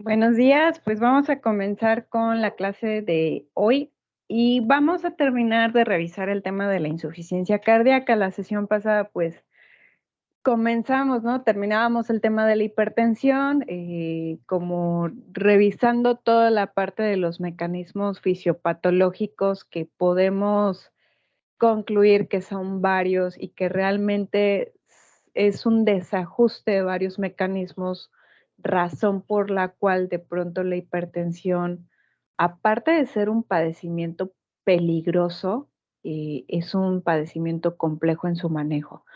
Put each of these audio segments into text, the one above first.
Buenos días, pues vamos a comenzar con la clase de hoy y vamos a terminar de revisar el tema de la insuficiencia cardíaca. La sesión pasada pues comenzamos, ¿no? Terminábamos el tema de la hipertensión, como revisando toda la parte de los mecanismos fisiopatológicos que podemos concluir que son varios y que realmente es un desajuste de varios mecanismos, razón por la cual de pronto la hipertensión, aparte de ser un padecimiento peligroso, es un padecimiento complejo en su manejo.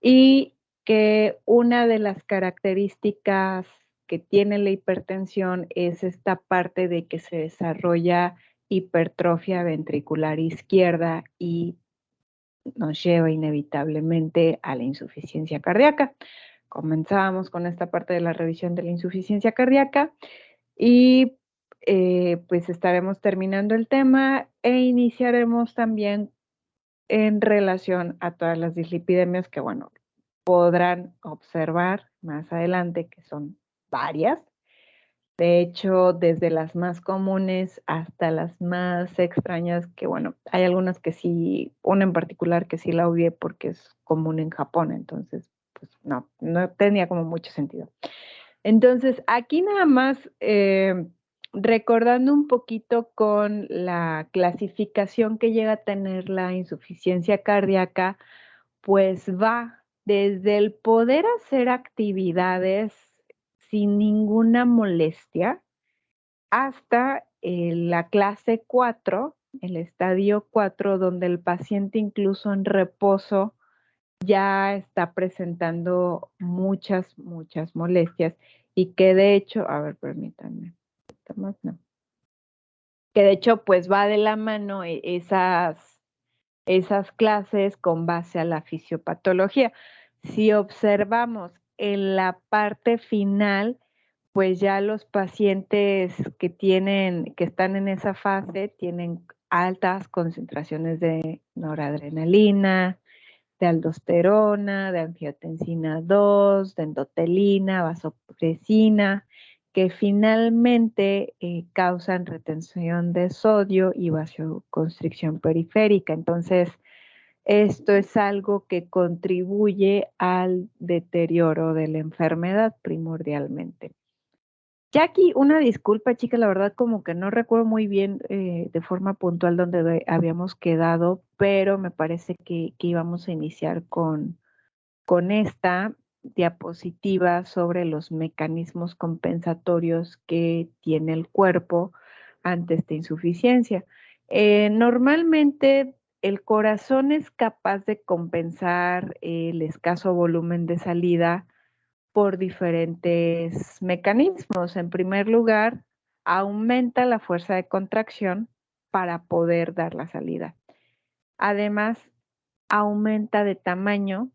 Y que una de las características que tiene la hipertensión es esta parte de que se desarrolla hipertrofia ventricular izquierda y nos lleva inevitablemente a la insuficiencia cardíaca. Comenzamos con esta parte de la revisión de la insuficiencia cardíaca y pues estaremos terminando el tema e iniciaremos también en relación a todas las dislipidemias que, bueno, podrán observar más adelante, que son varias. De hecho, desde las más comunes hasta las más extrañas, que bueno, hay algunas que sí, una en particular que sí la obvié porque es común en Japón, entonces, pues no tenía como mucho sentido. Entonces, aquí nada más recordando un poquito con la clasificación que llega a tener la insuficiencia cardíaca, pues va desde el poder hacer actividades sin ninguna molestia hasta la clase 4, el estadio 4, donde el paciente incluso en reposo ya está presentando muchas molestias y que de hecho, a ver, permítanme, más no, que de hecho pues va de la mano esas clases con base a la fisiopatología. Si observamos en la parte final, pues ya los pacientes que están en esa fase, tienen altas concentraciones de noradrenalina, de aldosterona, de angiotensina 2, de endotelina, vasopresina, que finalmente causan retención de sodio y vasoconstricción periférica. Entonces, esto es algo que contribuye al deterioro de la enfermedad primordialmente. Jackie, una disculpa, chica, la verdad como que no recuerdo muy bien de forma puntual dónde habíamos quedado, pero me parece que íbamos a iniciar con esta diapositiva sobre los mecanismos compensatorios que tiene el cuerpo ante esta insuficiencia. Normalmente el corazón es capaz de compensar el escaso volumen de salida por diferentes mecanismos. En primer lugar, aumenta la fuerza de contracción para poder dar la salida. Además, aumenta de tamaño,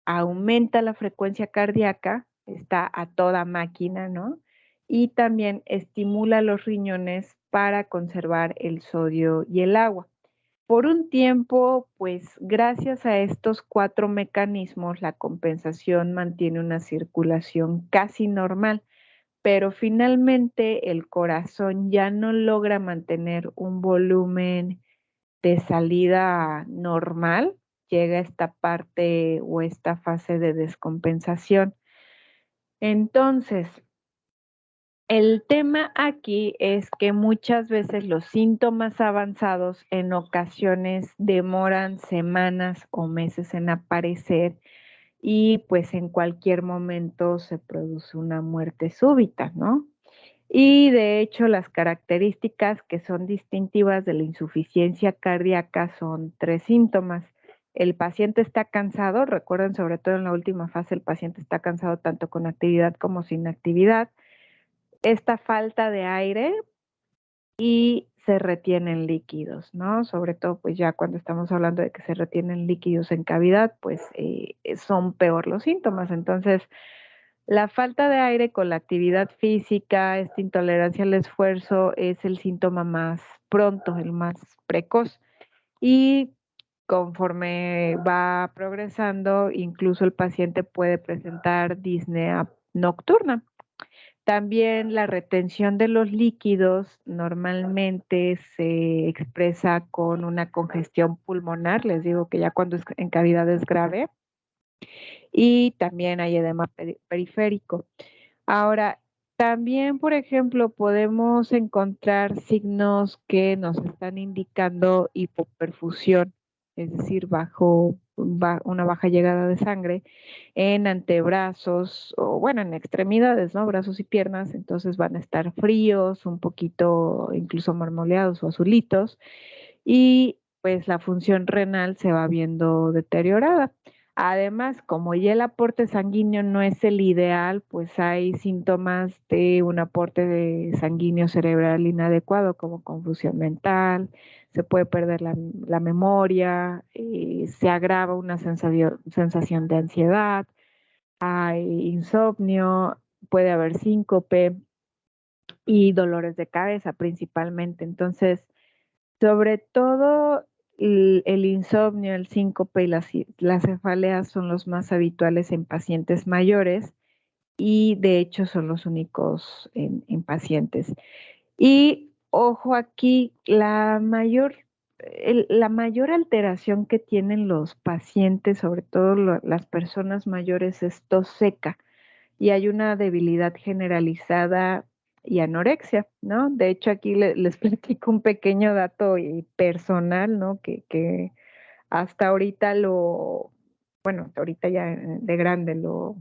aumenta la frecuencia cardíaca, está a toda máquina, ¿no? Y también estimula los riñones para conservar el sodio y el agua. Por un tiempo, pues gracias a estos 4 mecanismos, la compensación mantiene una circulación casi normal, pero finalmente el corazón ya no logra mantener un volumen de salida normal, llega a esta parte o esta fase de descompensación. Entonces, el tema aquí es que muchas veces los síntomas avanzados en ocasiones demoran semanas o meses en aparecer y pues en cualquier momento se produce una muerte súbita, ¿no? Y de hecho las características que son distintivas de la insuficiencia cardíaca son 3 síntomas. El paciente está cansado, recuerden sobre todo en la última fase el paciente está cansado tanto con actividad como sin actividad. Esta falta de aire y se retienen líquidos, ¿no? Sobre todo, pues ya cuando estamos hablando de que se retienen líquidos en cavidad, pues son peor los síntomas. Entonces, la falta de aire con la actividad física, esta intolerancia al esfuerzo es el síntoma más pronto, el más precoz. Y conforme va progresando, incluso el paciente puede presentar disnea nocturna. También la retención de los líquidos normalmente se expresa con una congestión pulmonar, les digo que ya cuando es en cavidad es grave, y también hay edema periférico. Ahora, también, por ejemplo, podemos encontrar signos que nos están indicando hipoperfusión, es decir, una baja llegada de sangre en antebrazos o, bueno, en extremidades, ¿no? Brazos y piernas, entonces van a estar fríos, un poquito incluso marmoleados o azulitos, y pues la función renal se va viendo deteriorada. Además, como ya el aporte sanguíneo no es el ideal, pues hay síntomas de un aporte de sanguíneo cerebral inadecuado, como confusión mental, se puede perder la memoria, se agrava una sensación de ansiedad, hay insomnio, puede haber síncope y dolores de cabeza principalmente. Entonces, sobre todo el insomnio, el síncope y las cefaleas son los más habituales en pacientes mayores y de hecho son los únicos en pacientes. Y ojo aquí, la mayor alteración que tienen los pacientes, sobre todo las personas mayores, es tos seca y hay una debilidad generalizada y anorexia, ¿no? De hecho, aquí les platico un pequeño dato y personal, ¿no? Que hasta ahorita bueno, hasta ahorita ya de grande lo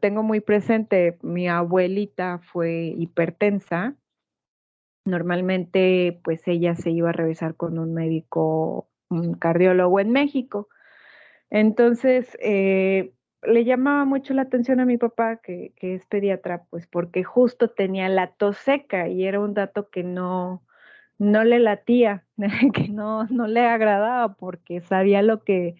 tengo muy presente. Mi abuelita fue hipertensa. Normalmente, pues ella se iba a revisar con un médico, un cardiólogo en México. Entonces, le llamaba mucho la atención a mi papá, que es pediatra, pues porque justo tenía la tos seca y era un dato que no le latía, que no le agradaba porque sabía lo que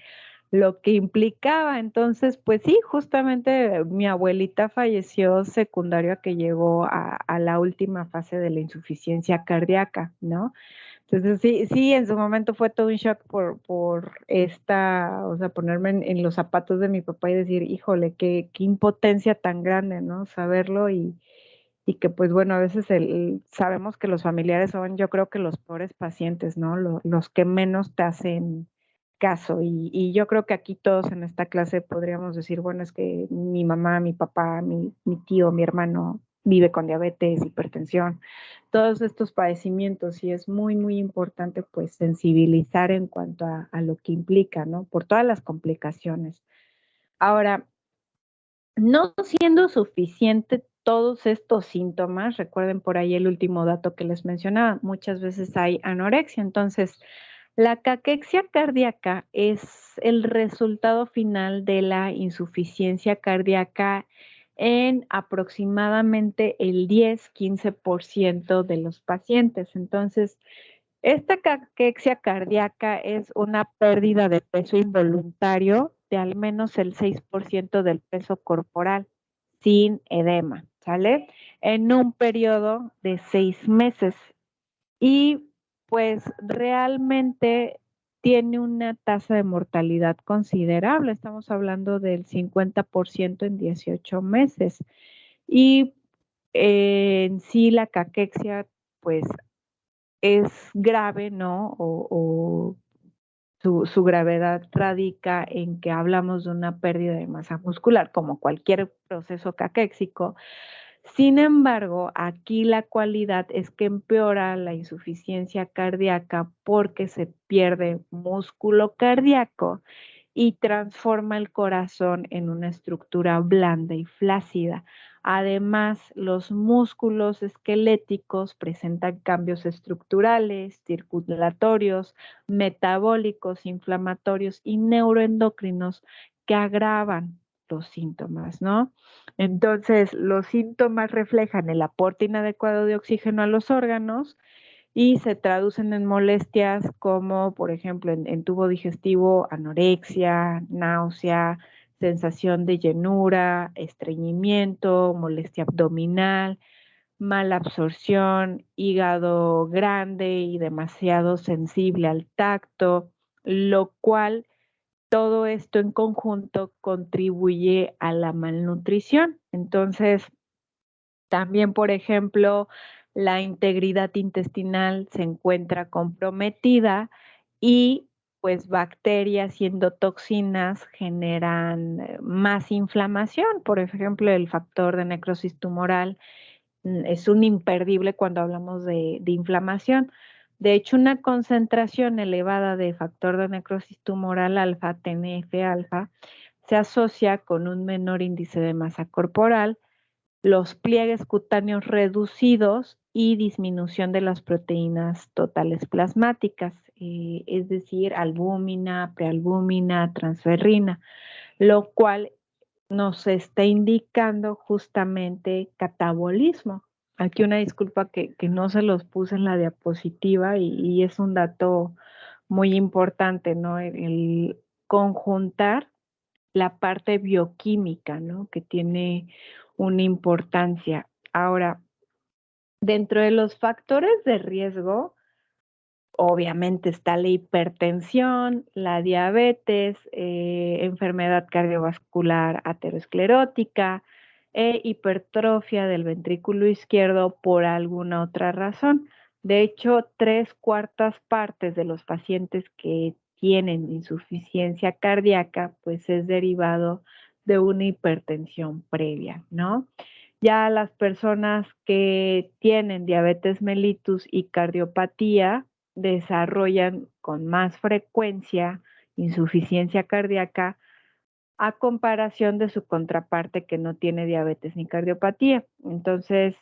implicaba. Entonces, pues sí, justamente mi abuelita falleció secundario a que llegó a la última fase de la insuficiencia cardíaca, ¿no? Entonces sí, en su momento fue todo un shock por o sea, ponerme en los zapatos de mi papá y decir, híjole, qué impotencia tan grande, ¿no? Saberlo y que pues bueno, a veces sabemos que los familiares son, yo creo que los peores pacientes, ¿no? Los que menos te hacen caso. Y yo creo que aquí todos en esta clase podríamos decir, bueno, es que mi mamá, mi papá, mi tío, mi hermano vive con diabetes, hipertensión, todos estos padecimientos y es muy, muy importante pues sensibilizar en cuanto a lo que implica, ¿no? Por todas las complicaciones. Ahora, no siendo suficiente todos estos síntomas, recuerden por ahí el último dato que les mencionaba, muchas veces hay anorexia. Entonces, la caquexia cardíaca es el resultado final de la insuficiencia cardíaca en aproximadamente el 10-15% de los pacientes. Entonces, esta caquexia cardíaca es una pérdida de peso involuntario de al menos el 6% del peso corporal sin edema, ¿sale? En un periodo de 6 meses. Y pues realmente tiene una tasa de mortalidad considerable. Estamos hablando del 50% en 18 meses. Y en sí la caquexia, pues es grave, ¿no? O su gravedad radica en que hablamos de una pérdida de masa muscular, como cualquier proceso caquéxico. Sin embargo, aquí la cualidad es que empeora la insuficiencia cardíaca porque se pierde músculo cardíaco y transforma el corazón en una estructura blanda y flácida. Además, los músculos esqueléticos presentan cambios estructurales, circulatorios, metabólicos, inflamatorios y neuroendocrinos que agravan los síntomas, ¿no? Entonces, los síntomas reflejan el aporte inadecuado de oxígeno a los órganos y se traducen en molestias como, por ejemplo, en tubo digestivo, anorexia, náusea, sensación de llenura, estreñimiento, molestia abdominal, mala absorción, hígado grande y demasiado sensible al tacto, lo cual todo esto en conjunto contribuye a la malnutrición. Entonces, También, por ejemplo, la integridad intestinal se encuentra comprometida y pues bacterias y endotoxinas generan más inflamación. Por ejemplo, el factor de necrosis tumoral es un imperdible cuando hablamos de inflamación. De hecho, una concentración elevada de factor de necrosis tumoral alfa, TNF-alfa, se asocia con un menor índice de masa corporal, los pliegues cutáneos reducidos y disminución de las proteínas totales plasmáticas, es decir, albúmina, prealbúmina, transferrina, lo cual nos está indicando justamente catabolismo. Aquí una disculpa que no se los puse en la diapositiva y es un dato muy importante, ¿no? El conjuntar la parte bioquímica, ¿no? Que tiene una importancia. Ahora, dentro de los factores de riesgo, obviamente está la hipertensión, la diabetes, enfermedad cardiovascular aterosclerótica e hipertrofia del ventrículo izquierdo por alguna otra razón. De hecho, 3/4 de los pacientes que tienen insuficiencia cardíaca, pues es derivado de una hipertensión previa, ¿no? Ya las personas que tienen diabetes mellitus y cardiopatía desarrollan con más frecuencia insuficiencia cardíaca a comparación de su contraparte que no tiene diabetes ni cardiopatía. Entonces,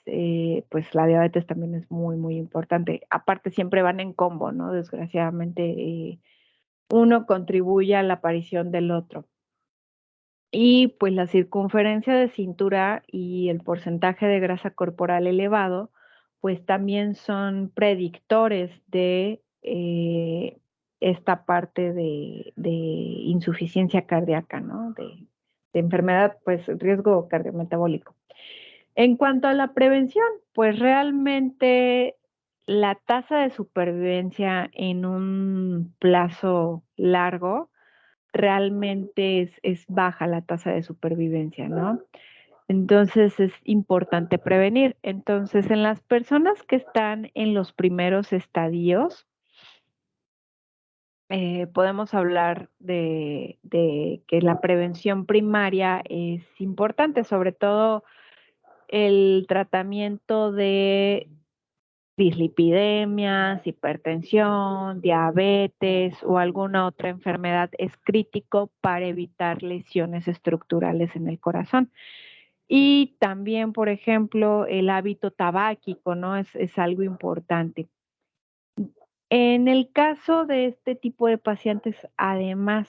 pues la diabetes también es muy, muy importante. Aparte, siempre van en combo, ¿no? Desgraciadamente, uno contribuye a la aparición del otro. Y pues la circunferencia de cintura y el porcentaje de grasa corporal elevado, pues también son predictores de esta parte de insuficiencia cardíaca, ¿no? De enfermedad, pues riesgo cardiometabólico. En cuanto a la prevención, pues realmente la tasa de supervivencia en un plazo largo realmente es baja la tasa de supervivencia, ¿no? Entonces es importante prevenir. Entonces, en las personas que están en los primeros estadios, podemos hablar de que la prevención primaria es importante, sobre todo el tratamiento de dislipidemias, hipertensión, diabetes o alguna otra enfermedad es crítico para evitar lesiones estructurales en el corazón. Y también, por ejemplo, el hábito tabáquico, ¿no? Es algo importante. En el caso de este tipo de pacientes, además,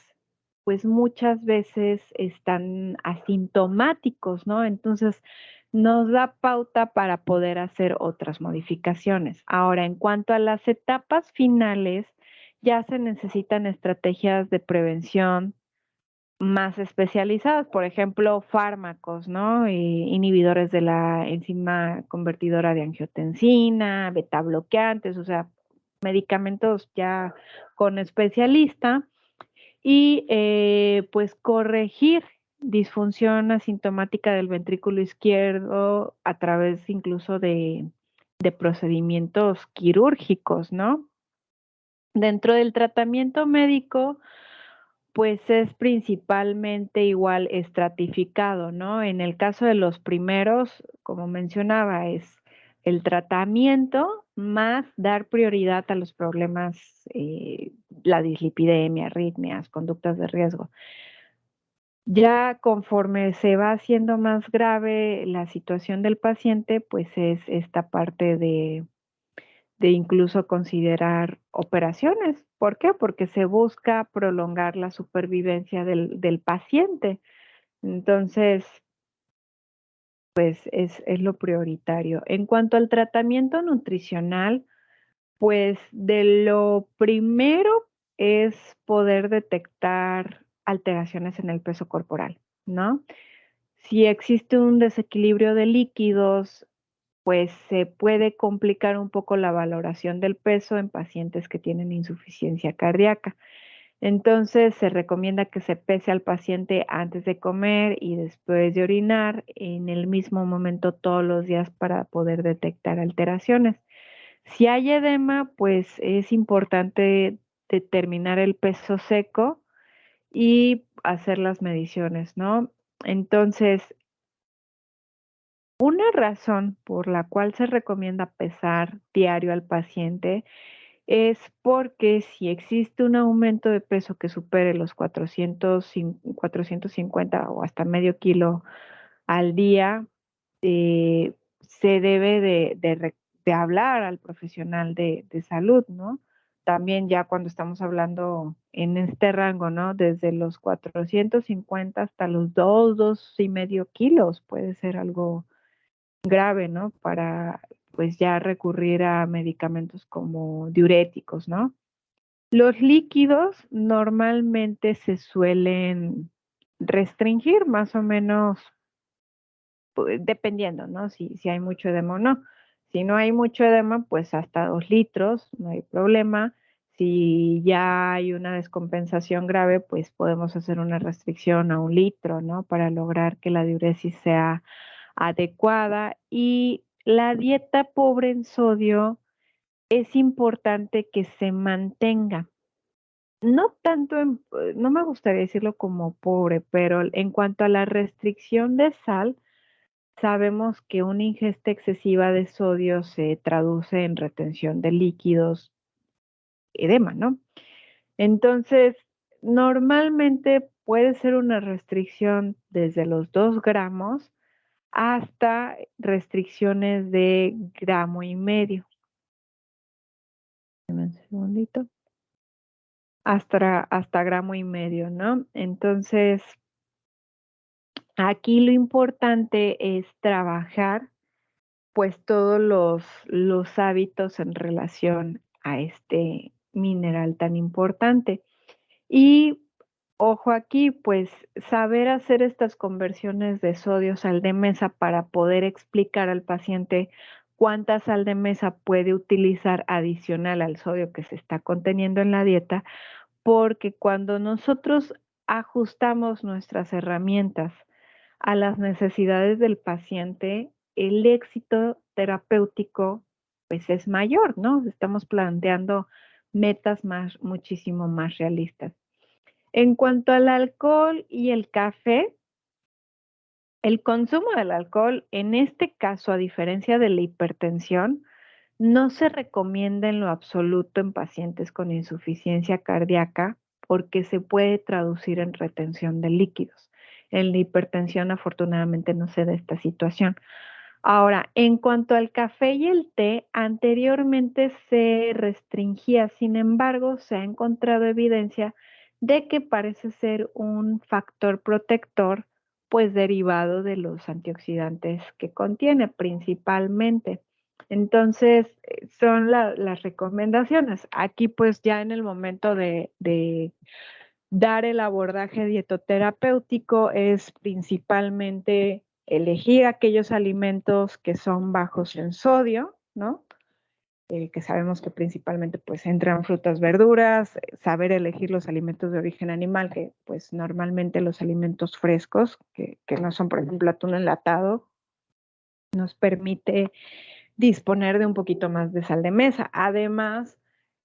pues muchas veces están asintomáticos, ¿no? Entonces, nos da pauta para poder hacer otras modificaciones. Ahora, en cuanto a las etapas finales, ya se necesitan estrategias de prevención más especializadas, por ejemplo, fármacos, ¿no? Inhibidores de la enzima convertidora de angiotensina, beta bloqueantes, o sea, medicamentos ya con especialista y pues corregir disfunción asintomática del ventrículo izquierdo a través incluso de procedimientos quirúrgicos, ¿no? Dentro del tratamiento médico, pues es principalmente igual estratificado, ¿no? En el caso de los primeros, como mencionaba, es el tratamiento más dar prioridad a los problemas, la dislipidemia, arritmias, conductas de riesgo. Ya conforme se va haciendo más grave la situación del paciente, pues es esta parte de incluso considerar operaciones. ¿Por qué? Porque se busca prolongar la supervivencia del paciente. Entonces, pues es lo prioritario. En cuanto al tratamiento nutricional, pues de lo primero es poder detectar alteraciones en el peso corporal, ¿no? Si existe un desequilibrio de líquidos, pues se puede complicar un poco la valoración del peso en pacientes que tienen insuficiencia cardíaca. Entonces, se recomienda que se pese al paciente antes de comer y después de orinar en el mismo momento todos los días para poder detectar alteraciones. Si hay edema, pues es importante determinar el peso seco y hacer las mediciones, ¿no? Entonces, una razón por la cual se recomienda pesar diario al paciente es porque si existe un aumento de peso que supere los 450 o hasta medio kilo al día, se debe de hablar al profesional de salud, ¿no? También ya cuando estamos hablando en este rango, ¿no? Desde los 450 hasta los 2,5 kilos puede ser algo grave, ¿no? Para pues ya recurrir a medicamentos como diuréticos, ¿no? Los líquidos normalmente se suelen restringir más o menos dependiendo, ¿no? Si hay mucho edema o no. Si no hay mucho edema, pues hasta 2 litros, no hay problema. Si ya hay una descompensación grave, pues podemos hacer una restricción a 1 litro, ¿no? Para lograr que la diuresis sea adecuada. Y la dieta pobre en sodio es importante que se mantenga. No tanto no me gustaría decirlo como pobre, pero en cuanto a la restricción de sal, sabemos que una ingesta excesiva de sodio se traduce en retención de líquidos, edema, ¿no? Entonces, normalmente puede ser una restricción desde los 2 gramos hasta restricciones de 1,5 gramos. Dame un segundito. Hasta 1,5 gramos, ¿no? Entonces, aquí lo importante es trabajar pues todos los hábitos en relación a este mineral tan importante. Y ojo aquí, pues saber hacer estas conversiones de sodio sal de mesa para poder explicar al paciente cuánta sal de mesa puede utilizar adicional al sodio que se está conteniendo en la dieta, porque cuando nosotros ajustamos nuestras herramientas a las necesidades del paciente, el éxito terapéutico pues es mayor, ¿no? Estamos planteando metas muchísimo más realistas. En cuanto al alcohol y el café, el consumo del alcohol, en este caso, a diferencia de la hipertensión, no se recomienda en lo absoluto en pacientes con insuficiencia cardíaca porque se puede traducir en retención de líquidos. En la hipertensión, afortunadamente, no se da esta situación. Ahora, en cuanto al café y el té, anteriormente se restringía, sin embargo, se ha encontrado evidencia de que parece ser un factor protector, pues derivado de los antioxidantes que contiene principalmente. Entonces, son las recomendaciones. Aquí, pues ya en el momento de dar el abordaje dietoterapéutico es principalmente elegir aquellos alimentos que son bajos en sodio, ¿no? Que sabemos que principalmente pues entran frutas, verduras, saber elegir los alimentos de origen animal, que pues normalmente los alimentos frescos, que no son por ejemplo atún enlatado, nos permite disponer de un poquito más de sal de mesa. Además,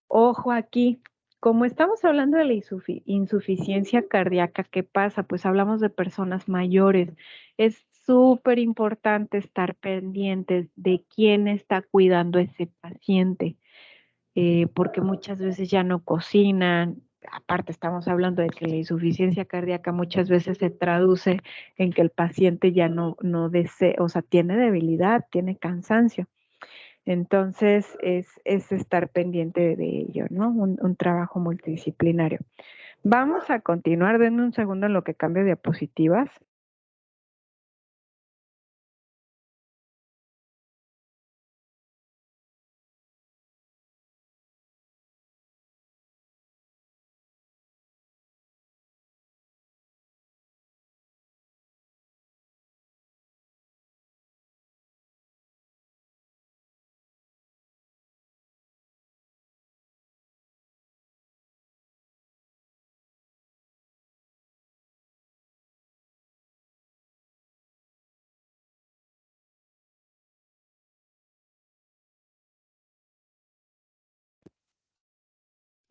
ojo aquí, como estamos hablando de la insuficiencia cardíaca, ¿qué pasa? Pues hablamos de personas mayores. Es súper importante estar pendientes de quién está cuidando a ese paciente, porque muchas veces ya no cocinan. Aparte, estamos hablando de que la insuficiencia cardíaca muchas veces se traduce en que el paciente ya no desea, o sea, tiene debilidad, tiene cansancio. Entonces, es estar pendiente de ello, ¿no? Un trabajo multidisciplinario. Vamos a continuar, denme un segundo en lo que cambio diapositivas.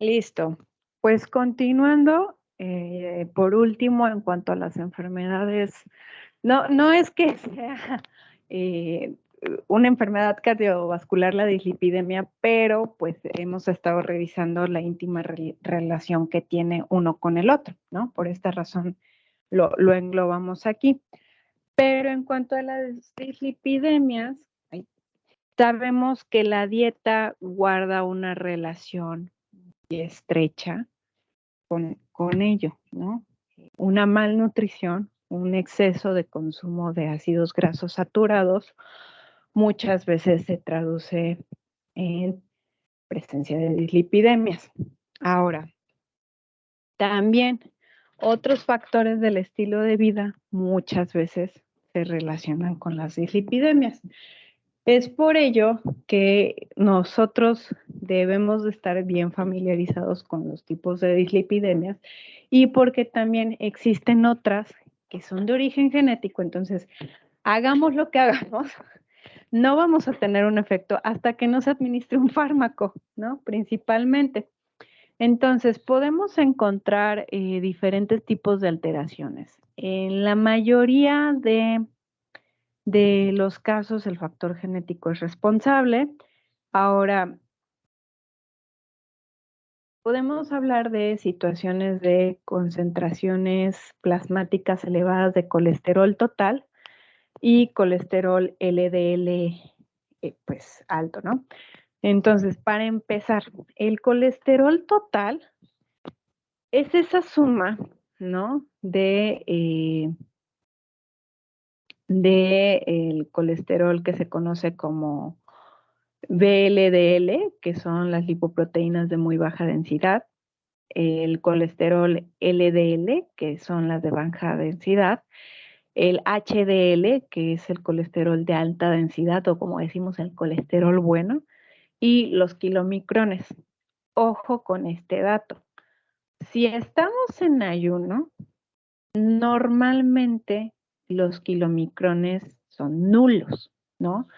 Listo. Pues continuando, por último, en cuanto a las enfermedades, no es que sea eh, una enfermedad cardiovascular la dislipidemia, pero pues hemos estado revisando la íntima relación que tiene uno con el otro, ¿no? Por esta razón lo englobamos aquí. Pero en cuanto a las dislipidemias, sabemos que la dieta guarda una relación estrecha con ello, ¿no? Una malnutrición, un exceso de consumo de ácidos grasos saturados, muchas veces se traduce en presencia de dislipidemias. Ahora, también otros factores del estilo de vida muchas veces se relacionan con las dislipidemias. Es por ello que nosotros debemos de estar bien familiarizados con los tipos de dislipidemias y porque también existen otras que son de origen genético. Entonces, hagamos lo que hagamos, no vamos a tener un efecto hasta que no se administre un fármaco, ¿no? Principalmente. Entonces, podemos encontrar diferentes tipos de alteraciones. En la mayoría de los casos, el factor genético es responsable. Ahora, podemos hablar de situaciones de concentraciones plasmáticas elevadas de colesterol total y colesterol LDL, pues alto, ¿no? Entonces, para empezar, el colesterol total es esa suma, ¿no? De el colesterol que se conoce como VLDL, que son las lipoproteínas de muy baja densidad, el colesterol LDL, que son las de baja densidad, el HDL, que es el colesterol de alta densidad, o como decimos, el colesterol bueno, y los kilomicrones. Ojo con este dato. Si estamos en ayuno, normalmente los kilomicrones son nulos, ¿no?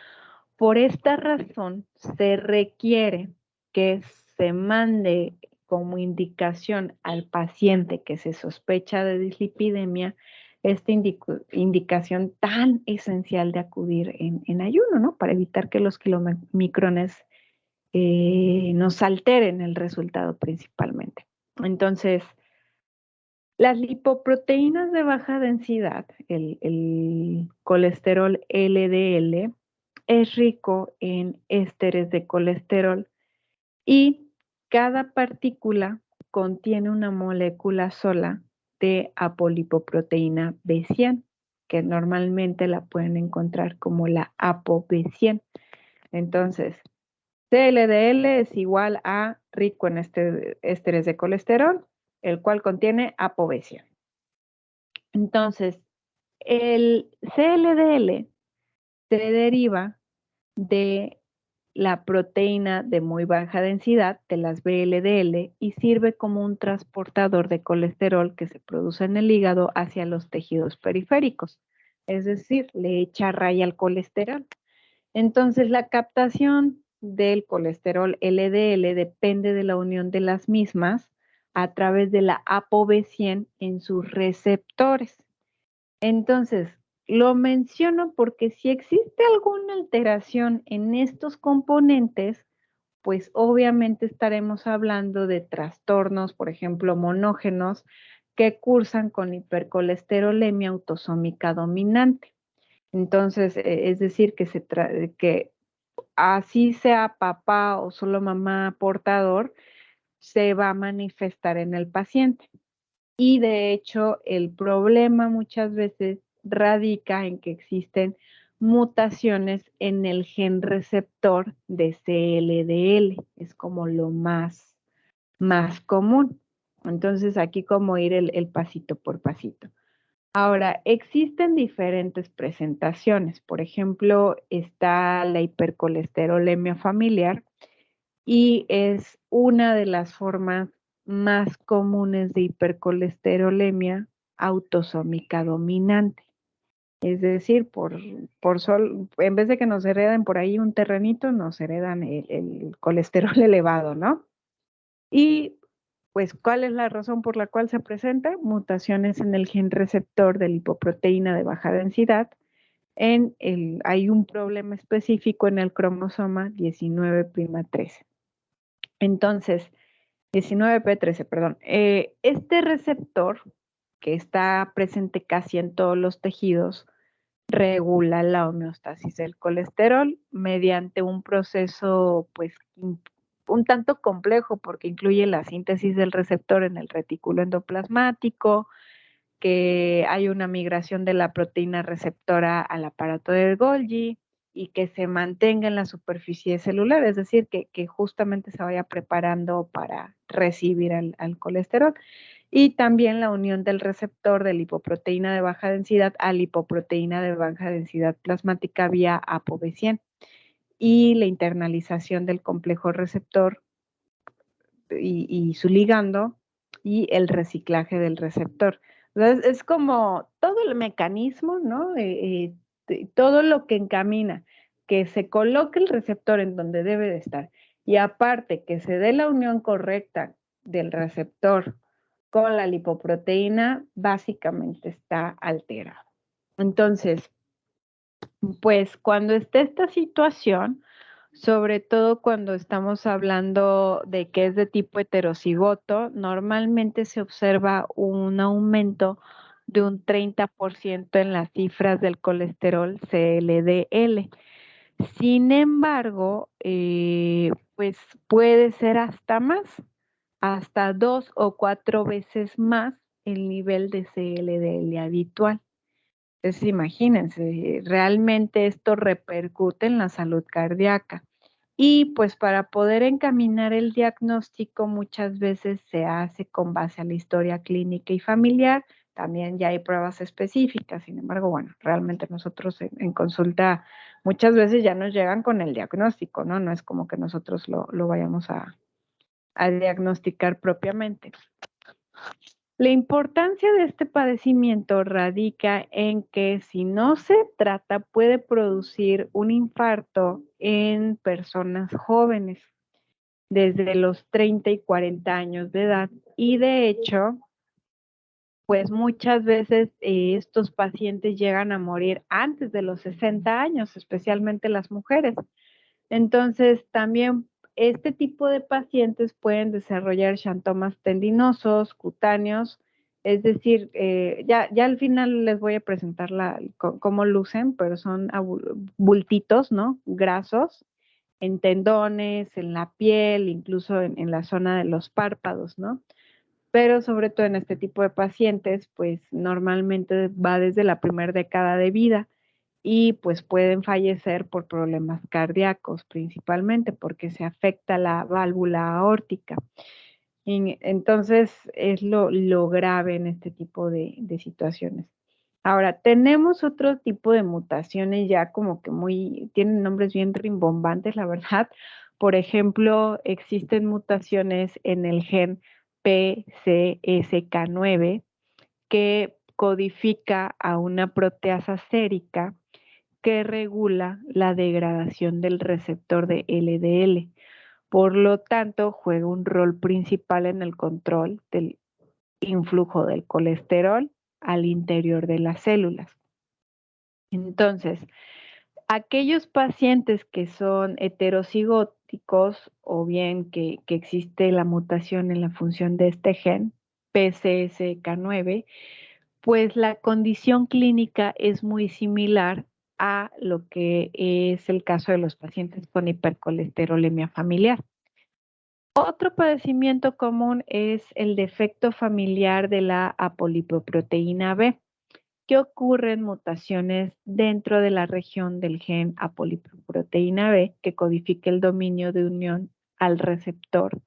Por esta razón, se requiere que se mande como indicación al paciente que se sospecha de dislipidemia esta indicación tan esencial de acudir en ayuno, ¿no? Para evitar que los kilomicrones nos alteren el resultado principalmente. Entonces, las lipoproteínas de baja densidad, el colesterol LDL, es rico en ésteres de colesterol y cada partícula contiene una molécula sola de apolipoproteína B100, que normalmente la pueden encontrar como la ApoB100. Entonces, CLDL es igual a rico en ésteres de colesterol, el cual contiene ApoB100. Entonces, el CLDL se deriva de la proteína de muy baja densidad, de las VLDL, y sirve como un transportador de colesterol que se produce en el hígado hacia los tejidos periféricos. Es decir, le echa raya al colesterol. Entonces, la captación del colesterol LDL depende de la unión de las mismas a través de la ApoB100 en sus receptores. Entonces, lo menciono porque si existe alguna alteración en estos componentes, pues obviamente estaremos hablando de trastornos, por ejemplo, monógenos, que cursan con hipercolesterolemia autosómica dominante. Entonces, es decir, que así sea papá o solo mamá portador, se va a manifestar en el paciente. Y de hecho, el problema muchas veces radica en que existen mutaciones en el gen receptor de CLDL. Es como lo más común. Entonces, aquí como ir el pasito por pasito. Ahora, existen diferentes presentaciones. Por ejemplo, está la hipercolesterolemia familiar y es una de las formas más comunes de hipercolesterolemia autosómica dominante. Es decir, en vez de que nos hereden por ahí un terrenito, nos heredan el colesterol elevado, ¿no? Y pues, ¿cuál es la razón por la cual se presenta? Mutaciones en el gen receptor de lipoproteína de baja densidad. Hay un problema específico en el cromosoma 19'13. Entonces, 19p13, perdón. Este receptor, que está presente casi en todos los tejidos, regula la homeostasis del colesterol mediante un proceso, pues, un tanto complejo porque incluye la síntesis del receptor en el retículo endoplasmático, que hay una migración de la proteína receptora al aparato de Golgi y que se mantenga en la superficie celular, es decir, que justamente se vaya preparando para recibir al colesterol. Y también la unión del receptor de lipoproteína de baja densidad a lipoproteína de baja densidad plasmática vía ApoB100 y la internalización del complejo receptor y su ligando y el reciclaje del receptor. Entonces, es como todo el mecanismo, ¿no? Todo lo que encamina, que se coloque el receptor en donde debe de estar y aparte que se dé la unión correcta del receptor con la lipoproteína, básicamente está alterado. Entonces, pues cuando esté esta situación, sobre todo cuando estamos hablando de que es de tipo heterocigoto, normalmente se observa un aumento de un 30% en las cifras del colesterol CLDL. Sin embargo, pues puede ser hasta más, hasta 2 o 4 veces más el nivel de CLDL habitual. Entonces, imagínense, realmente esto repercute en la salud cardíaca. Y pues para poder encaminar el diagnóstico muchas veces se hace con base a la historia clínica y familiar. También ya hay pruebas específicas, sin embargo, bueno, realmente nosotros en consulta muchas veces ya nos llegan con el diagnóstico, ¿no? No es como que nosotros lo vayamos a diagnosticar propiamente. La importancia de este padecimiento radica en que si no se trata puede producir un infarto en personas jóvenes desde los 30 y 40 años de edad y de hecho, pues muchas veces estos pacientes llegan a morir antes de los 60 años, especialmente las mujeres. Entonces, también este tipo de pacientes pueden desarrollar xantomas tendinosos, cutáneos, es decir, ya al final les voy a presentar cómo lucen, pero son bultitos, ¿no? Grasos en tendones, en la piel, incluso en la zona de los párpados, ¿no? Pero sobre todo en este tipo de pacientes, pues normalmente va desde la primera década de vida y pues pueden fallecer por problemas cardíacos principalmente porque se afecta la válvula aórtica. Entonces es lo grave en este tipo de situaciones. Ahora, tenemos otro tipo de mutaciones ya como que tienen nombres bien rimbombantes, la verdad. Por ejemplo, existen mutaciones en el gen PCSK9 que codifica a una proteasa sérica que regula la degradación del receptor de LDL. Por lo tanto, juega un rol principal en el control del influjo del colesterol al interior de las células. Entonces, aquellos pacientes que son heterocigóticos o bien que existe la mutación en la función de este gen, PCSK9, pues la condición clínica es muy similar a lo que es el caso de los pacientes con hipercolesterolemia familiar. Otro padecimiento común es el defecto familiar de la apolipoproteína B, que ocurren mutaciones dentro de la región del gen apolipoproteína B que codifica el dominio de unión al receptor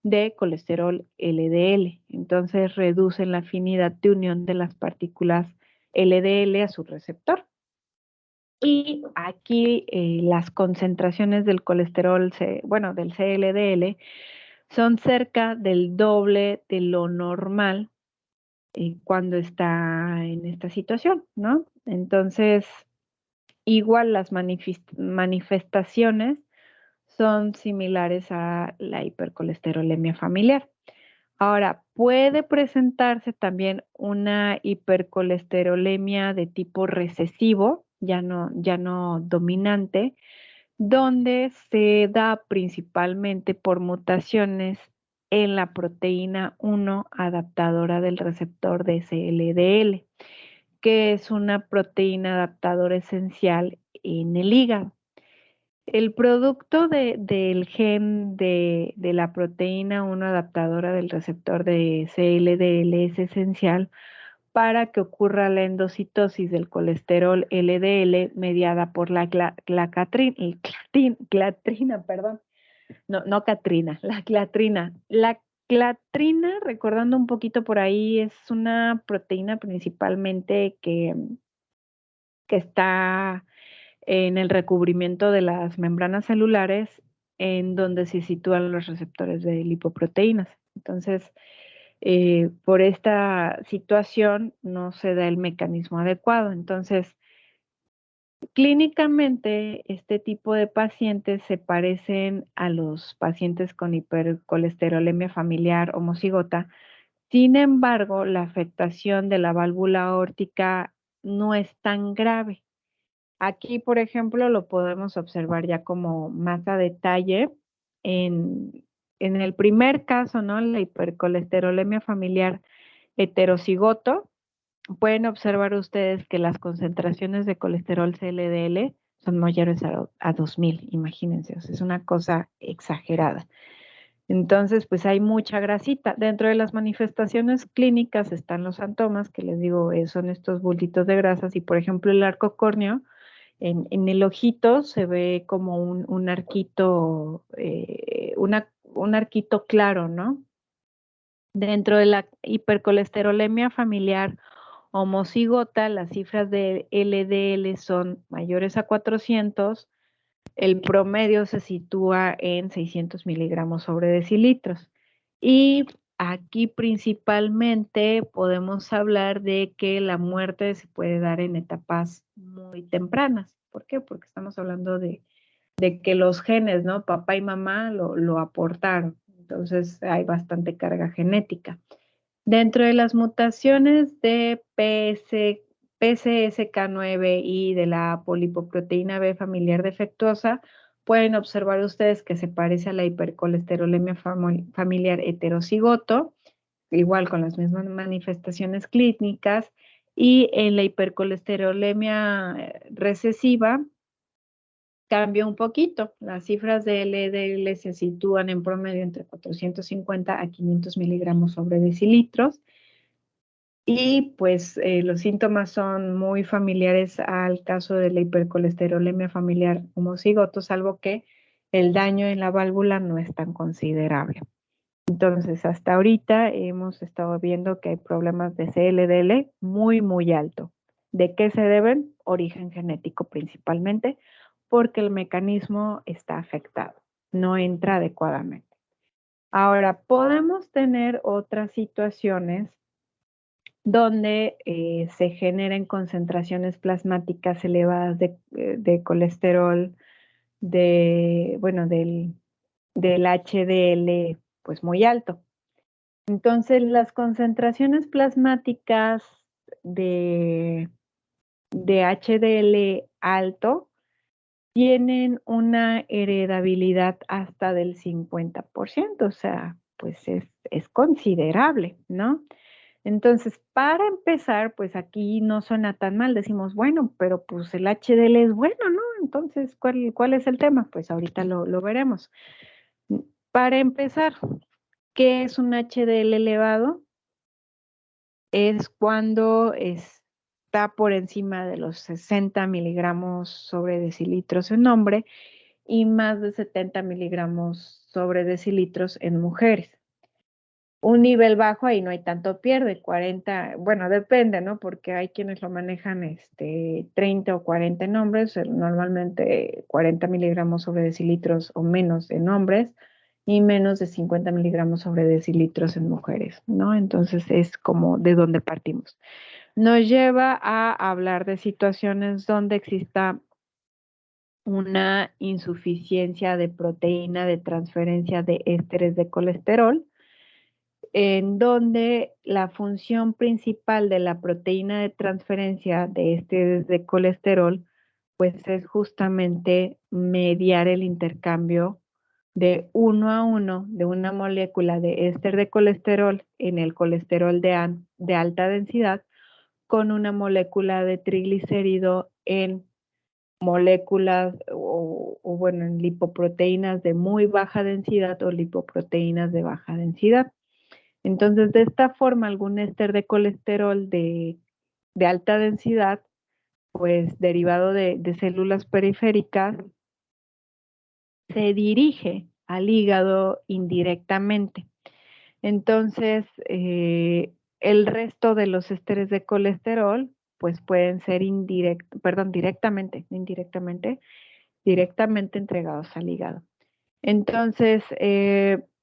de colesterol LDL. Entonces reducen la afinidad de unión de las partículas LDL a su receptor. Y aquí las concentraciones del colesterol, del CLDL, son cerca del doble de lo normal cuando está en esta situación, ¿no? Entonces, igual las manifestaciones son similares a la hipercolesterolemia familiar. Ahora, puede presentarse también una hipercolesterolemia de tipo recesivo, ya no dominante, donde se da principalmente por mutaciones en la proteína 1 adaptadora del receptor de SLDL, que es una proteína adaptadora esencial en el hígado. El producto del gen de la proteína 1 adaptadora del receptor de CLDL es esencial para que ocurra la endocitosis del colesterol LDL mediada por la clatrina, perdón. No Catrina, la clatrina. La clatrina, recordando un poquito por ahí, es una proteína principalmente que está en el recubrimiento de las membranas celulares, en donde se sitúan los receptores de lipoproteínas. Entonces, por esta situación no se da el mecanismo adecuado. Entonces, clínicamente, este tipo de pacientes se parecen a los pacientes con hipercolesterolemia familiar homocigota. Sin embargo, la afectación de la válvula aórtica no es tan grave. Aquí, por ejemplo, lo podemos observar ya como más a detalle en el primer caso, ¿no? La hipercolesterolemia familiar heterocigoto. Pueden observar ustedes que las concentraciones de colesterol CLDL son mayores a 2000, imagínense, o sea, es una cosa exagerada. Entonces, pues hay mucha grasita. Dentro de las manifestaciones clínicas están los síntomas, que les digo, son estos bultitos de grasas y, por ejemplo, el arco córneo en el ojito se ve como un arquito, un arquito claro, ¿no? Dentro de la hipercolesterolemia familiar homocigota, las cifras de LDL son mayores a 400, el promedio se sitúa en 600 miligramos sobre decilitros. Y aquí principalmente podemos hablar de que la muerte se puede dar en etapas muy tempranas. ¿Por qué? Porque estamos hablando de que los genes, ¿no? Papá y mamá lo aportaron. Entonces hay bastante carga genética. Dentro de las mutaciones de PCSK9 y de la polipoproteína B familiar defectuosa, pueden observar ustedes que se parece a la hipercolesterolemia familiar heterocigoto, igual con las mismas manifestaciones clínicas, y en la hipercolesterolemia recesiva cambia un poquito. Las cifras de LDL se sitúan en promedio entre 450 a 500 miligramos sobre decilitros. Y pues los síntomas son muy familiares al caso de la hipercolesterolemia familiar homocigoto, salvo que el daño en la válvula no es tan considerable. Entonces, hasta ahorita hemos estado viendo que hay problemas de CLDL muy alto. ¿De qué se deben? Origen genético principalmente, porque el mecanismo está afectado, no entra adecuadamente. Ahora, podemos tener otras situaciones donde se generen concentraciones plasmáticas elevadas de colesterol, del HDL, pues muy alto. Entonces, las concentraciones plasmáticas de, de HDL alto tienen una heredabilidad hasta del 50%, o sea, pues es considerable, ¿no? Entonces, para empezar, pues aquí no suena tan mal, decimos, bueno, pero pues el HDL es bueno, ¿no? Entonces, ¿cuál es el tema? Pues ahorita lo veremos. Para empezar, ¿qué es un HDL elevado? Es cuando está por encima de los 60 miligramos sobre decilitros en hombre y más de 70 miligramos sobre decilitros en mujeres. Un nivel bajo, ahí no hay tanto pierde, 40, bueno, depende, ¿no? Porque hay quienes lo manejan 30 o 40 en hombres, normalmente 40 miligramos sobre decilitros o menos en hombres y menos de 50 miligramos sobre decilitros en mujeres, ¿no? Entonces es como de donde partimos. Nos lleva a hablar de situaciones donde exista una insuficiencia de proteína de transferencia de ésteres de colesterol, en donde la función principal de la proteína de transferencia de ésteres de colesterol, pues es justamente mediar el intercambio de uno a uno de una molécula de éster de colesterol en el colesterol de alta densidad con una molécula de triglicérido en moléculas bueno, en lipoproteínas de muy baja densidad o lipoproteínas de baja densidad. Entonces, de esta forma, algún éster de colesterol de alta densidad, pues derivado de células periféricas, se dirige al hígado indirectamente. Entonces, el resto de los ésteres de colesterol, pues pueden ser directamente entregados al hígado. Entonces,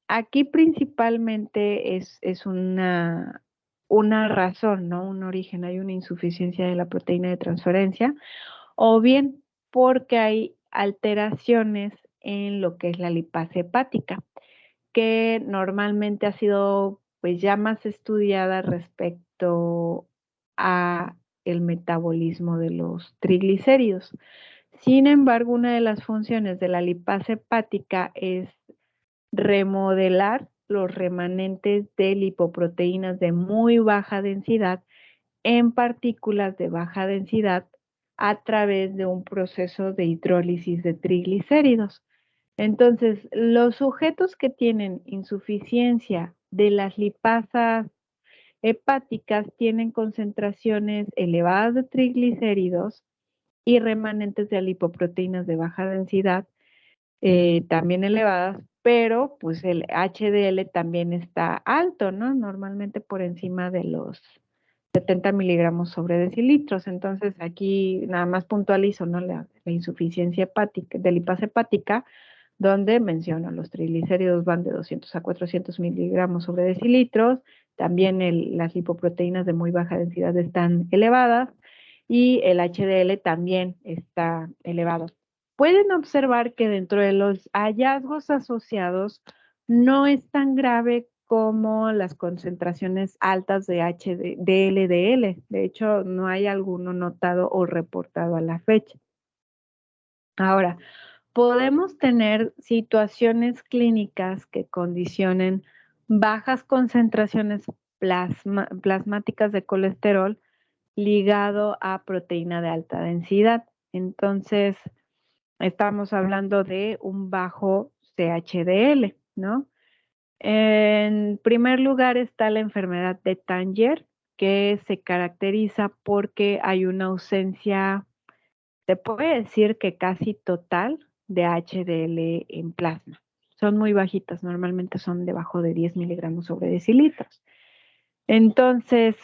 aquí principalmente es una razón, ¿no? Un origen, hay una insuficiencia de la proteína de transferencia, o bien porque hay alteraciones en lo que es la lipasa hepática, que normalmente ha sido pues ya más estudiada respecto a el metabolismo de los triglicéridos. Sin embargo, una de las funciones de la lipasa hepática es remodelar los remanentes de lipoproteínas de muy baja densidad en partículas de baja densidad a través de un proceso de hidrólisis de triglicéridos. Entonces, los sujetos que tienen insuficiencia de las lipasas hepáticas tienen concentraciones elevadas de triglicéridos y remanentes de lipoproteínas de baja densidad también elevadas, pero pues el HDL también está alto, ¿no? Normalmente por encima de los 70 miligramos sobre decilitros. Entonces aquí nada más puntualizo, ¿no? La insuficiencia hepática, de lipasa hepática, donde menciono los triglicéridos van de 200 a 400 miligramos sobre decilitros, también las lipoproteínas de muy baja densidad están elevadas y el HDL también está elevado. Pueden observar que dentro de los hallazgos asociados no es tan grave como las concentraciones altas de LDL. De hecho, no hay alguno notado o reportado a la fecha. Ahora, podemos tener situaciones clínicas que condicionen bajas concentraciones plasmáticas de colesterol ligado a proteína de alta densidad. Entonces, estamos hablando de un bajo CHDL, ¿no? En primer lugar está la enfermedad de Tanger, que se caracteriza porque hay una ausencia, se puede decir que casi total, de HDL en plasma. Son muy bajitas, normalmente son debajo de 10 miligramos sobre decilitros. Entonces,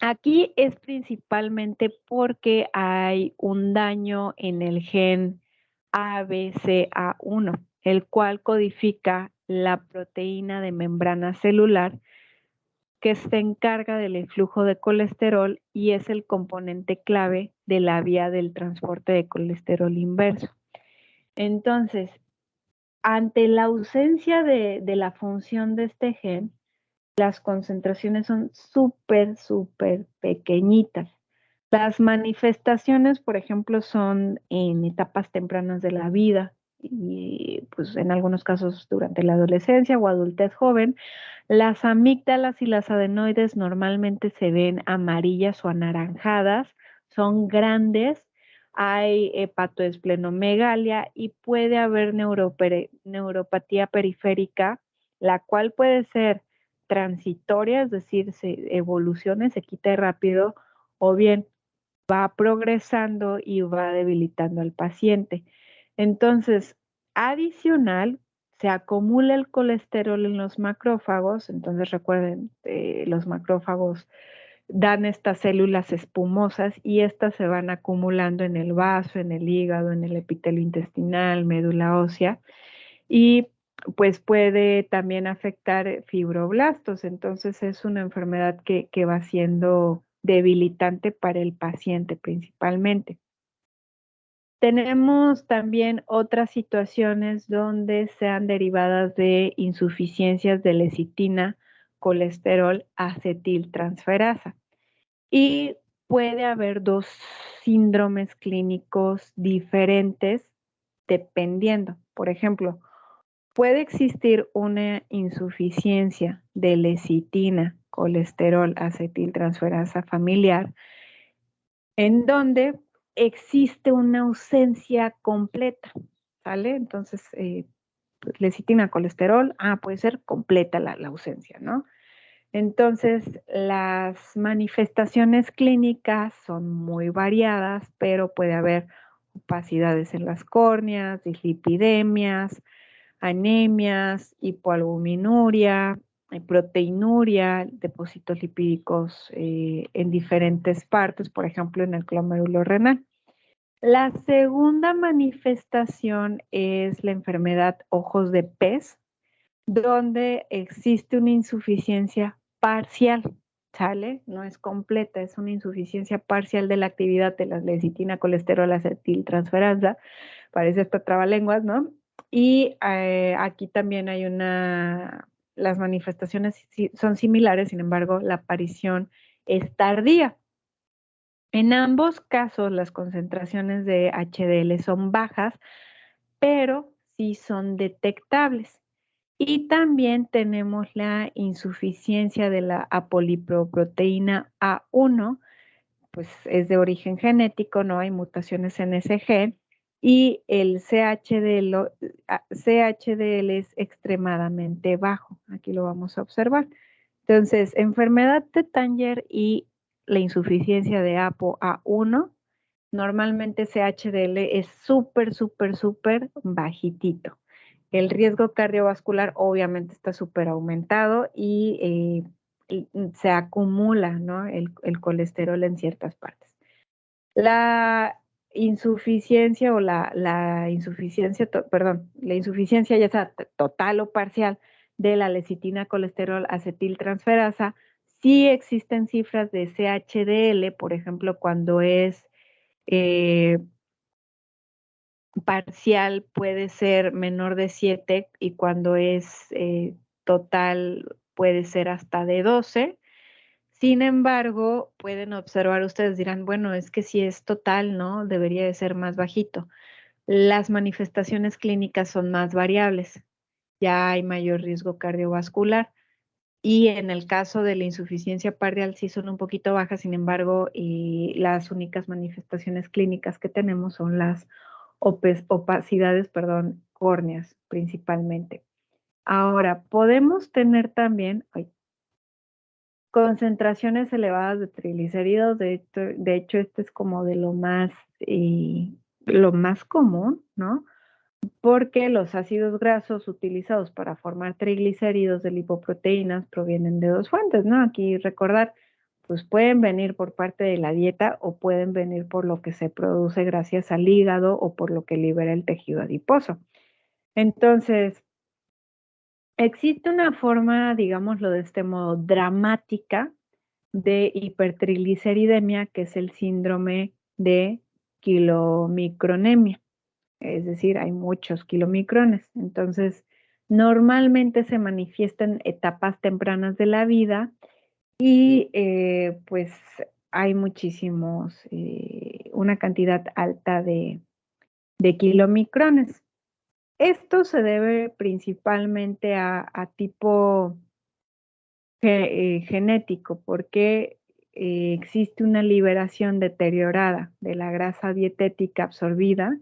aquí es principalmente porque hay un daño en el gen ABCA1, el cual codifica la proteína de membrana celular que se encarga del flujo de colesterol y es el componente clave de la vía del transporte de colesterol inverso. Entonces, ante la ausencia de la función de este gen, las concentraciones son súper pequeñitas. Las manifestaciones, por ejemplo, son en etapas tempranas de la vida y pues en algunos casos durante la adolescencia o adultez joven. Las amígdalas y las adenoides normalmente se ven amarillas o anaranjadas, son grandes, hay hepatoesplenomegalia y puede haber neuropatía periférica, la cual puede ser transitoria, es decir, se evoluciona, se quita rápido, o bien va progresando y va debilitando al paciente. Entonces, adicional, se acumula el colesterol en los macrófagos, entonces recuerden, los macrófagos dan estas células espumosas y estas se van acumulando en el vaso, en el hígado, en el epitelio intestinal, médula ósea, y pues puede también afectar fibroblastos. Entonces es una enfermedad que va siendo debilitante para el paciente principalmente. Tenemos también otras situaciones donde sean derivadas de insuficiencias de lecitina, colesterol, acetiltransferasa. Y puede haber dos síndromes clínicos diferentes dependiendo. Por ejemplo, puede existir una insuficiencia de lecitina, colesterol, acetiltransferasa familiar, en donde existe una ausencia completa, ¿sale? Entonces, pues, lecitina, colesterol, puede ser completa la ausencia, ¿no? Entonces, las manifestaciones clínicas son muy variadas, pero puede haber opacidades en las córneas, dislipidemias, anemias, hipoalbuminuria, proteinuria, depósitos lipídicos en diferentes partes, por ejemplo, en el glomérulo renal. La segunda manifestación es la enfermedad ojos de pez, donde existe una insuficiencia parcial, ¿sale? No es completa, es una insuficiencia parcial de la actividad de la lecitina, colesterol, acetiltransferasa, parece hasta trabalenguas, ¿no? Y aquí también hay las manifestaciones son similares, sin embargo, la aparición es tardía. En ambos casos, las concentraciones de HDL son bajas, pero sí son detectables. Y también tenemos la insuficiencia de la apolipoproteína A1, pues es de origen genético, no hay mutaciones en ese gen, y el CHDL es extremadamente bajo. Aquí lo vamos a observar. Entonces, enfermedad de Tanger y la insuficiencia de ApoA1, normalmente CHDL es súper, súper, súper bajitito. El riesgo cardiovascular obviamente está súper aumentado y se acumula, ¿no? el colesterol en ciertas partes. La insuficiencia o la insuficiencia, perdón, la insuficiencia ya sea total o parcial de la lecitina, colesterol, acetiltransferasa, sí existen cifras de CHDL, por ejemplo, cuando es eh, parcial puede ser menor de 7 y cuando es total puede ser hasta de 12. Sin embargo, pueden observar, ustedes dirán, bueno, es que si es total, ¿no? Debería de ser más bajito. Las manifestaciones clínicas son más variables, ya hay mayor riesgo cardiovascular. Y en el caso de la insuficiencia parcial sí son un poquito bajas, sin embargo, y las únicas manifestaciones clínicas que tenemos son las opacidades, perdón, córneas principalmente. Ahora, podemos tener también concentraciones elevadas de triglicéridos, de hecho, este es como de lo más común, ¿no? Porque los ácidos grasos utilizados para formar triglicéridos de lipoproteínas provienen de dos fuentes, ¿no? Aquí recordar, pues pueden venir por parte de la dieta o pueden venir por lo que se produce gracias al hígado o por lo que libera el tejido adiposo. Entonces, existe una forma, digámoslo de este modo, dramática de hipertrigliceridemia, que es el síndrome de quilomicronemia. Es decir, hay muchos kilomicrones. Entonces, normalmente se manifiesta en etapas tempranas de la vida y pues hay una cantidad alta de kilomicrones. Esto se debe principalmente a tipo genético, porque existe una liberación deteriorada de la grasa dietética absorbida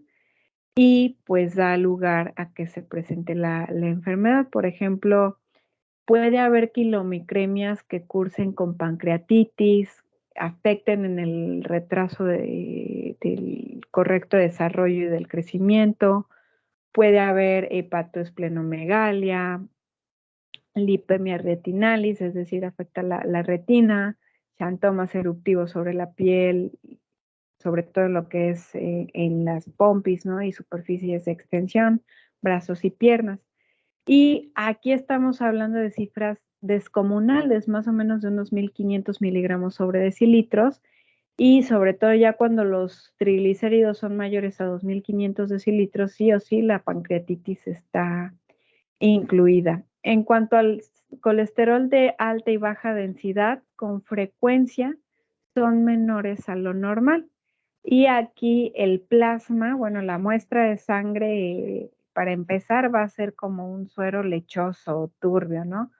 y pues da lugar a que se presente la enfermedad. Por ejemplo, puede haber quilomicremias que cursen con pancreatitis, afecten en el retraso del correcto desarrollo y del crecimiento. Puede haber hepatoesplenomegalia, lipemia retinalis, es decir, afecta la retina, xantomas eruptivos sobre la piel, sobre todo en lo que es en las pompis, ¿no? Y superficies de extensión, brazos y piernas. Y aquí estamos hablando de cifras descomunales, más o menos de unos 1500 miligramos sobre decilitros, y sobre todo ya cuando los triglicéridos son mayores a 2.500 decilitros, sí o sí la pancreatitis está incluida. En cuanto al colesterol de alta y baja densidad, con frecuencia son menores a lo normal. Y aquí el plasma, bueno, la muestra de sangre, para empezar, va a ser como un suero lechoso o turbio, ¿no?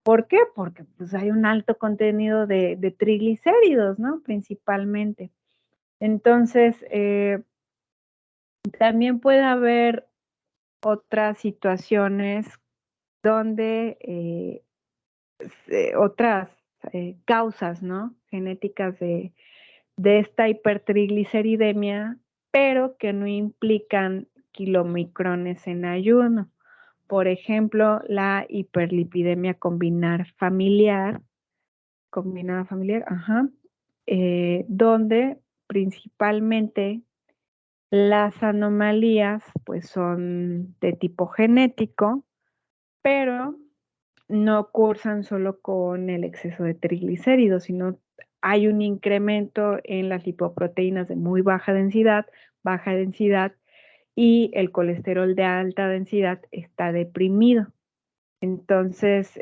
¿Por qué? Porque pues, hay un alto contenido de triglicéridos, ¿no? Principalmente. Entonces, también puede haber otras situaciones donde otras causas, ¿no? Genéticas de esta hipertrigliceridemia, pero que no implican kilomicrones en ayuno. Por ejemplo, la hiperlipidemia combinada familiar, ajá, donde principalmente las anomalías pues son de tipo genético, pero no cursan solo con el exceso de triglicéridos, sino hay un incremento en las lipoproteínas de muy baja densidad, y el colesterol de alta densidad está deprimido. Entonces,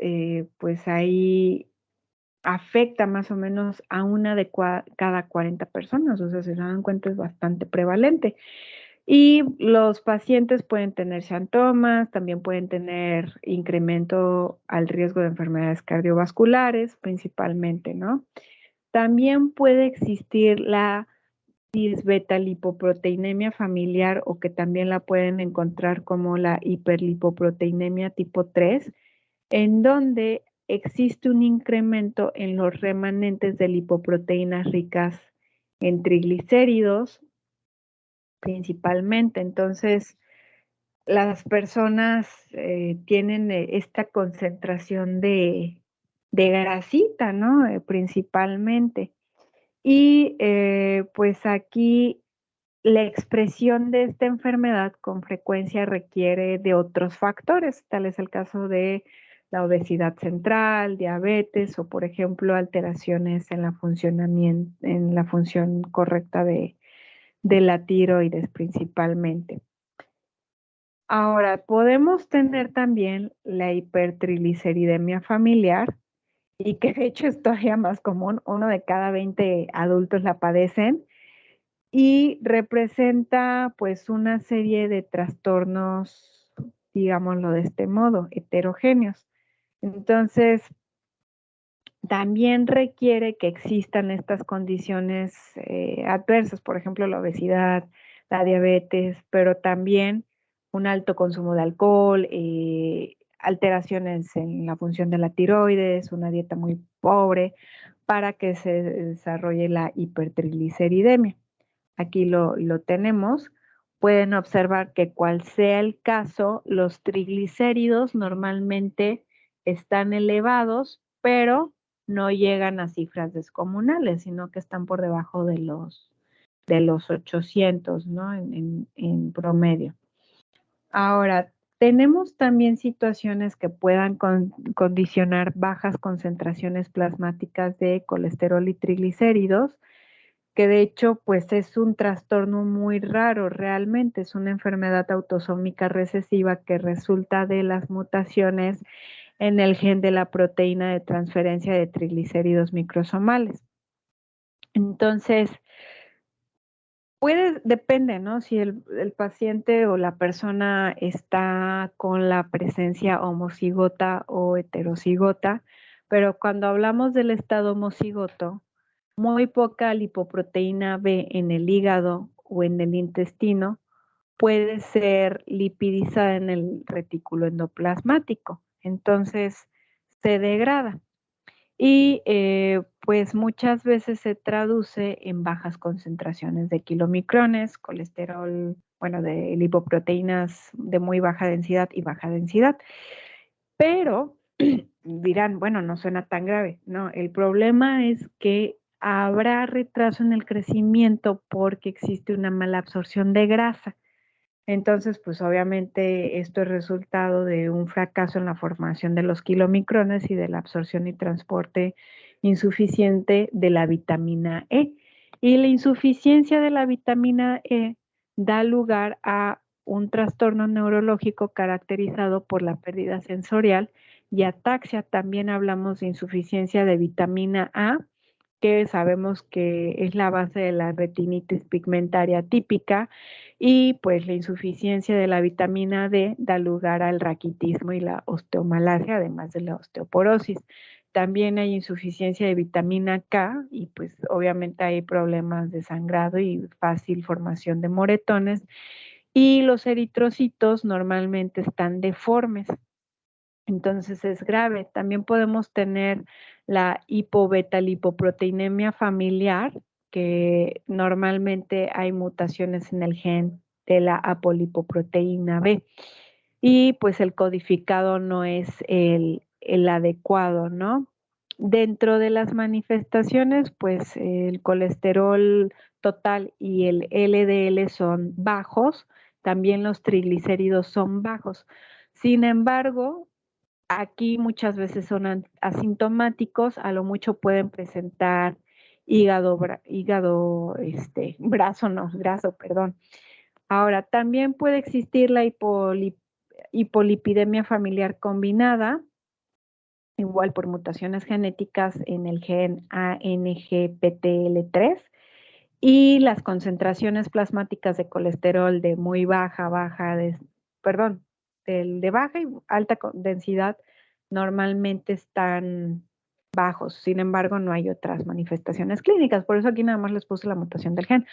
pues ahí afecta más o menos a una de cada 40 personas, o sea, si se dan cuenta es bastante prevalente. Y los pacientes pueden tener síntomas, también pueden tener incremento al riesgo de enfermedades cardiovasculares, principalmente, ¿no? También puede existir la disbeta-lipoproteinemia familiar, o que también la pueden encontrar como la hiperlipoproteinemia tipo 3, en donde existe un incremento en los remanentes de lipoproteínas ricas en triglicéridos, principalmente. Entonces, las personas tienen esta concentración de grasita, ¿no? Principalmente. Y pues aquí la expresión de esta enfermedad con frecuencia requiere de otros factores, tal es el caso de la obesidad central, diabetes o, por ejemplo, alteraciones en la función correcta de la tiroides principalmente. Ahora, podemos tener también la hipertrigliceridemia familiar, y que de hecho es todavía más común, 1 de cada 20 adultos la padecen, y representa pues una serie de trastornos, digámoslo de este modo, heterogéneos. Entonces, también requiere que existan estas condiciones adversas, por ejemplo, la obesidad, la diabetes, pero también un alto consumo de alcohol, alteraciones en la función de la tiroides, una dieta muy pobre, para que se desarrolle la hipertrigliceridemia. Aquí lo tenemos. Pueden observar que cual sea el caso, los triglicéridos normalmente están elevados, pero no llegan a cifras descomunales, sino que están por debajo de los 800, ¿no? En promedio. Ahora, tenemos también situaciones que puedan condicionar bajas concentraciones plasmáticas de colesterol y triglicéridos, que de hecho pues es un trastorno muy raro realmente, es una enfermedad autosómica recesiva que resulta de las mutaciones en el gen de la proteína de transferencia de triglicéridos microsomales. Entonces, depende, ¿no? Si el paciente o la persona está con la presencia homocigota o heterocigota, pero cuando hablamos del estado homocigoto, muy poca lipoproteína B en el hígado o en el intestino puede ser lipidizada en el retículo endoplasmático. Entonces, se degrada. Y pues muchas veces se traduce en bajas concentraciones de kilomicrones, colesterol, bueno, de lipoproteínas de muy baja densidad y baja densidad. Pero dirán, bueno, no suena tan grave. No, el problema es que habrá retraso en el crecimiento porque existe una mala absorción de grasa. Entonces, pues obviamente esto es resultado de un fracaso en la formación de los kilomicrones y de la absorción y transporte insuficiente de la vitamina E. Y la insuficiencia de la vitamina E da lugar a un trastorno neurológico caracterizado por la pérdida sensorial y ataxia. También hablamos de insuficiencia de vitamina A, que sabemos que es la base de la retinitis pigmentaria típica, y pues la insuficiencia de la vitamina D da lugar al raquitismo y la osteomalacia, además de la osteoporosis. También hay insuficiencia de vitamina K y pues obviamente hay problemas de sangrado y fácil formación de moretones, y los eritrocitos normalmente están deformes. Entonces es grave. También podemos tener la hipobetalipopproteinemia familiar, que normalmente hay mutaciones en el gen de la apolipoproteína B. Y pues el codificado no es el adecuado, ¿no? Dentro de las manifestaciones, pues el colesterol total y el LDL son bajos, también los triglicéridos son bajos. Sin embargo, aquí muchas veces son asintomáticos, a lo mucho pueden presentar brazo, no, graso, perdón. Ahora, también puede existir la hipolipidemia familiar combinada, igual por mutaciones genéticas en el gen ANGPTL3, y las concentraciones plasmáticas de colesterol de muy de baja y alta densidad normalmente están bajos. Sin embargo, no hay otras manifestaciones clínicas. Por eso aquí nada más les puse la mutación del gen.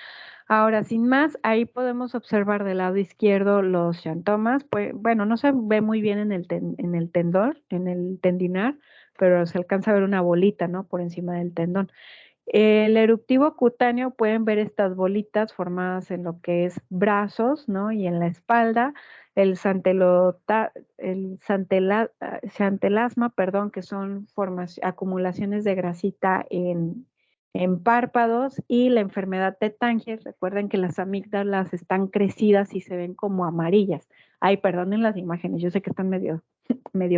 Ahora, sin más, ahí podemos observar del lado izquierdo los xantomas. Pues, bueno, no se ve muy bien en el tendón, en el tendinar, pero se alcanza a ver una bolita, ¿no? Por encima del tendón. El eruptivo cutáneo, pueden ver estas bolitas formadas en lo que es brazos, ¿no? Y en la espalda. El xantelasma, perdón, que son acumulaciones de grasita en párpados, y la enfermedad de Tanger. Recuerden que las amígdalas están crecidas y se ven como amarillas. Ay, perdonen las imágenes, yo sé que están medio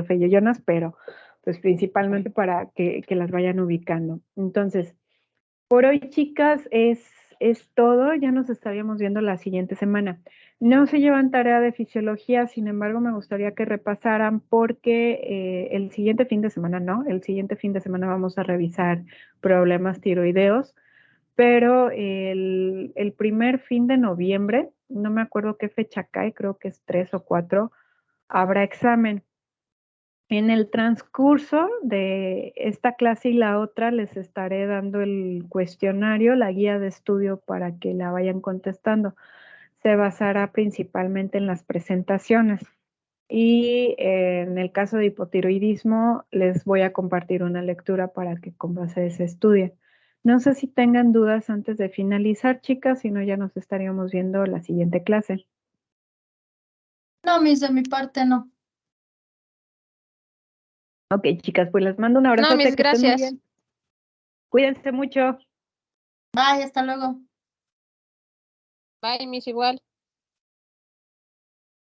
feyoyonas, pero pues principalmente para que las vayan ubicando. Entonces, por hoy, chicas, es todo. Ya nos estaríamos viendo la siguiente semana. No se llevan tarea de fisiología, sin embargo, me gustaría que repasaran porque el siguiente fin de semana, no, el siguiente fin de semana vamos a revisar problemas tiroideos, pero el primer fin de noviembre, no me acuerdo qué fecha cae, creo que es 3 o 4, habrá examen. En el transcurso de esta clase y la otra les estaré dando el cuestionario, la guía de estudio para que la vayan contestando. Se basará principalmente en las presentaciones. Y en el caso de hipotiroidismo, les voy a compartir una lectura para que con base a ese estudien. No sé si tengan dudas antes de finalizar, chicas, si no ya nos estaríamos viendo la siguiente clase. No, Miss, de mi parte no. Ok, chicas, pues les mando un abrazo. No, Miss, Que estén muy gracias. bien. Cuídense mucho. Bye, hasta luego. Bye, Miss, igual.